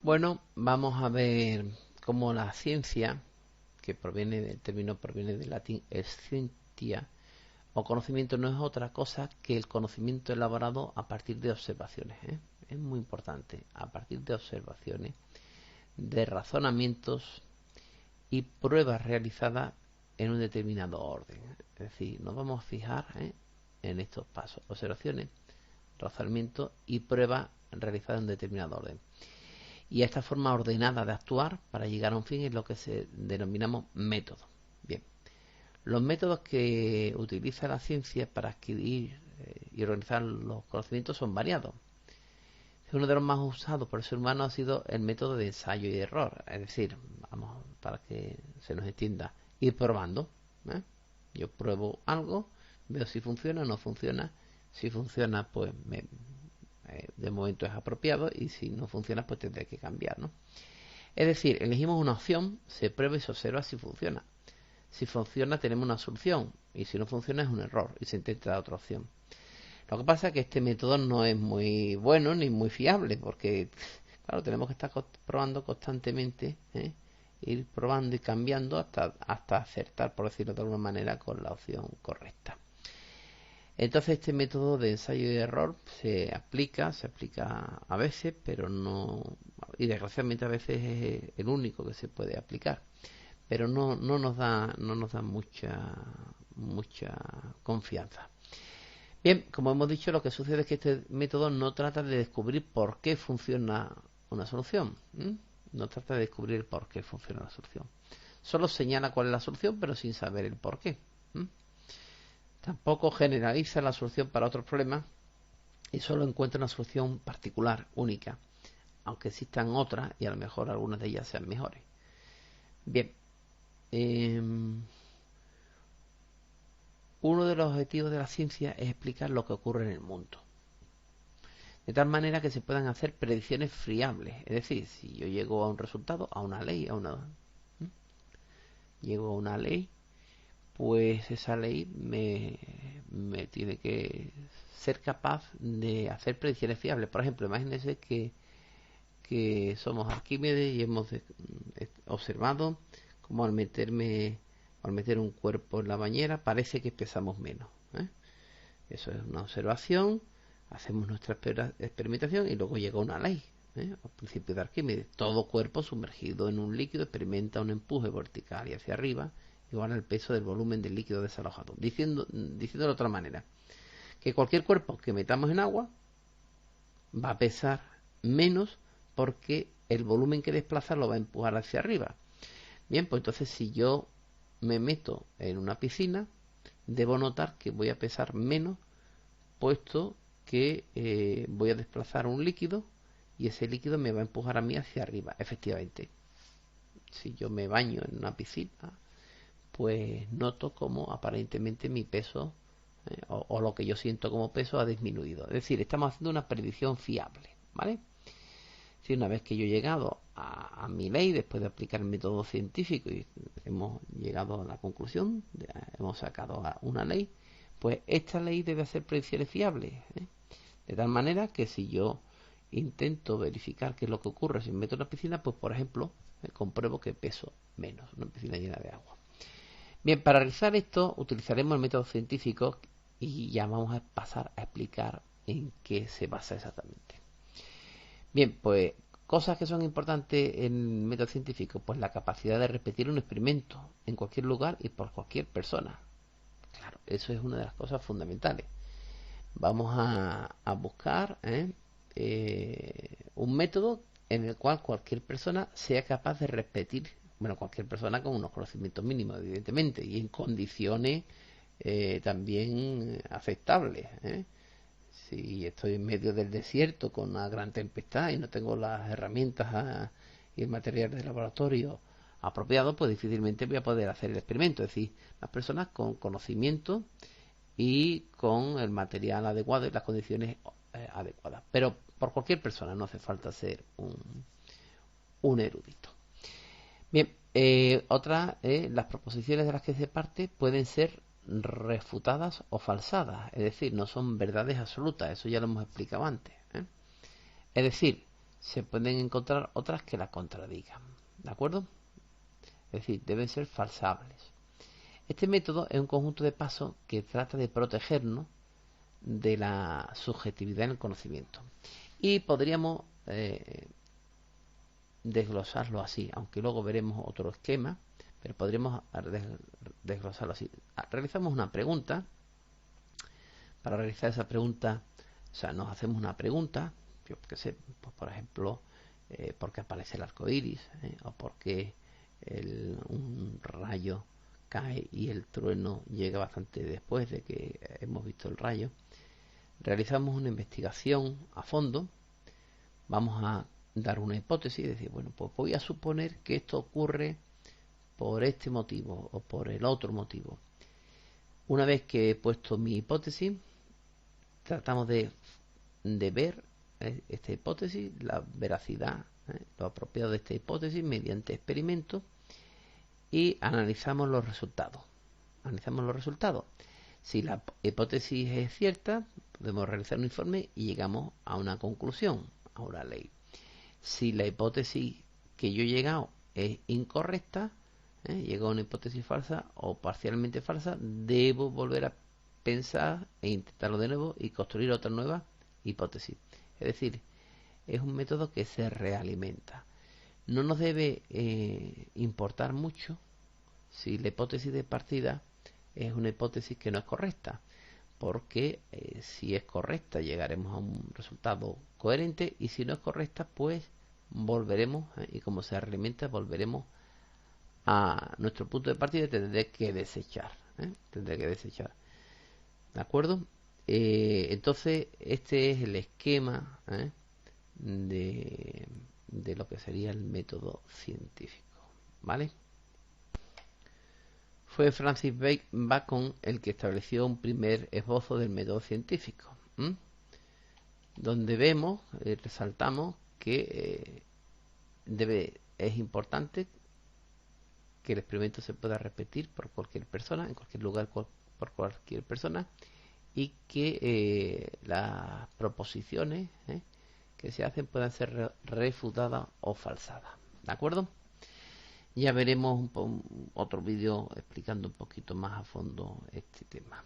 Bueno, vamos a ver cómo la ciencia, que proviene del término, proviene del latín scientia, o conocimiento, no es otra cosa que el conocimiento elaborado a partir de observaciones, ¿eh? Es muy importante, a partir de observaciones, de razonamientos y pruebas realizadas en un determinado orden. Es decir, nos vamos a fijar, en estos pasos: observaciones, razonamiento y pruebas realizadas en un determinado orden. Y esta forma ordenada de actuar para llegar a un fin es lo que se denominamos método. Bien, los métodos que utiliza la ciencia para adquirir y organizar los conocimientos son variados. Uno de los más usados por el ser humano ha sido el método de ensayo y error. Es decir, vamos, para que se nos entienda, ir probando, ¿eh? Yo pruebo algo, veo si funciona o no funciona. Si funciona, pues de momento es apropiado, y si no funciona, pues tendré que cambiar, ¿no? Es decir, elegimos una opción, se prueba y se observa si funciona. Si funciona, tenemos una solución, y si no funciona, es un error y se intenta otra opción. Lo que pasa es que este método no es muy bueno ni muy fiable, porque claro, tenemos que estar probando constantemente, ir probando y cambiando hasta acertar, por decirlo de alguna manera, con la opción correcta. Entonces este método de ensayo y error se aplica a veces, pero no, y desgraciadamente a veces es el único que se puede aplicar, pero no nos da mucha confianza. Bien, como hemos dicho, lo que sucede es que este método no trata de descubrir por qué funciona una solución. No trata de descubrir por qué funciona la solución. Solo señala cuál es la solución, pero sin saber el por qué. Tampoco generaliza la solución para otros problemas y solo encuentra una solución particular, única, aunque existan otras y a lo mejor algunas de ellas sean mejores. Bien, uno de los objetivos de la ciencia es explicar lo que ocurre en el mundo, de tal manera que se puedan hacer predicciones fiables. Es decir, si yo llego a un resultado, a una ley, llego a una ley, pues esa ley me tiene que ser capaz de hacer predicciones fiables. Por ejemplo, imagínense que somos Arquímedes y hemos observado cómo al meter un cuerpo en la bañera parece que pesamos menos. Eso es una observación, hacemos nuestra experimentación y luego llega una ley. Al principio de Arquímedes: todo cuerpo sumergido en un líquido experimenta un empuje vertical y hacia arriba igual al peso del volumen del líquido desalojado. Diciendo de otra manera, que cualquier cuerpo que metamos en agua va a pesar menos porque el volumen que desplaza lo va a empujar hacia arriba. Bien, pues entonces si yo me meto en una piscina, debo notar que voy a pesar menos, puesto que voy a desplazar un líquido y ese líquido me va a empujar a mí hacia arriba. Efectivamente, si yo me baño en una piscina, pues noto como aparentemente mi peso, o lo que yo siento como peso, ha disminuido. Es decir, estamos haciendo una predicción fiable, ¿vale? Si una vez que yo he llegado a mi ley, después de aplicar el método científico y hemos llegado a la conclusión, hemos sacado una ley, pues esta ley debe hacer predicciones fiables, de tal manera que si yo intento verificar qué es lo que ocurre si me meto en una piscina, pues por ejemplo, compruebo que peso menos, una piscina llena de agua. Bien, para realizar esto utilizaremos el método científico y ya vamos a pasar a explicar en qué se basa exactamente. Bien, pues cosas que son importantes en el método científico: pues la capacidad de repetir un experimento en cualquier lugar y por cualquier persona. Claro, eso es una de las cosas fundamentales. Vamos a buscar un método en el cual cualquier persona sea capaz de repetir, bueno, cualquier persona con unos conocimientos mínimos, evidentemente, y en condiciones también aceptables. Si estoy en medio del desierto con una gran tempestad y no tengo las herramientas y el material de laboratorio apropiado, pues difícilmente voy a poder hacer el experimento. Es decir, las personas con conocimiento y con el material adecuado y las condiciones adecuadas. Pero por cualquier persona, no hace falta ser un erudito. Bien, las proposiciones de las que se parte pueden ser refutadas o falsadas, es decir, no son verdades absolutas, eso ya lo hemos explicado antes. Es decir, se pueden encontrar otras que la contradigan, ¿de acuerdo? Es decir, deben ser falsables. Este método es un conjunto de pasos que trata de protegernos de la subjetividad en el conocimiento. Y podríamos desglosarlo así, aunque luego veremos otro esquema, pero podríamos desglosarlo así. Realizamos una pregunta. Para realizar esa pregunta, o sea, nos hacemos una pregunta, yo qué sé, pues por ejemplo, ¿por qué aparece el arco iris? ¿O por qué un rayo cae y el trueno llega bastante después de que hemos visto el rayo? Realizamos una investigación a fondo, vamos a dar una hipótesis, decir, bueno, pues voy a suponer que esto ocurre por este motivo o por el otro motivo. Una vez que he puesto mi hipótesis, tratamos de ver esta hipótesis, la veracidad, lo apropiado de esta hipótesis mediante experimentos y analizamos los resultados. Si la hipótesis es cierta, podemos realizar un informe y llegamos a una conclusión, a una ley. Si la hipótesis que yo he llegado es incorrecta, llego a una hipótesis falsa o parcialmente falsa, debo volver a pensar e intentarlo de nuevo y construir otra nueva hipótesis. Es decir, es un método que se realimenta. No nos debe importar mucho si la hipótesis de partida es una hipótesis que no es correcta, porque si es correcta llegaremos a un resultado coherente y si no es correcta pues volveremos y como se realimenta volveremos a nuestro punto de partida y tendré que desechar. ¿De acuerdo? Entonces este es el esquema de lo que sería el método científico, ¿vale? Fue Francis Bacon el que estableció un primer esbozo del método científico, donde vemos, resaltamos que es importante que el experimento se pueda repetir por cualquier persona, en cualquier lugar por cualquier persona, y que las proposiciones que se hacen puedan ser refutadas o falsadas. ¿De acuerdo? Ya veremos otro vídeo explicando un poquito más a fondo este tema.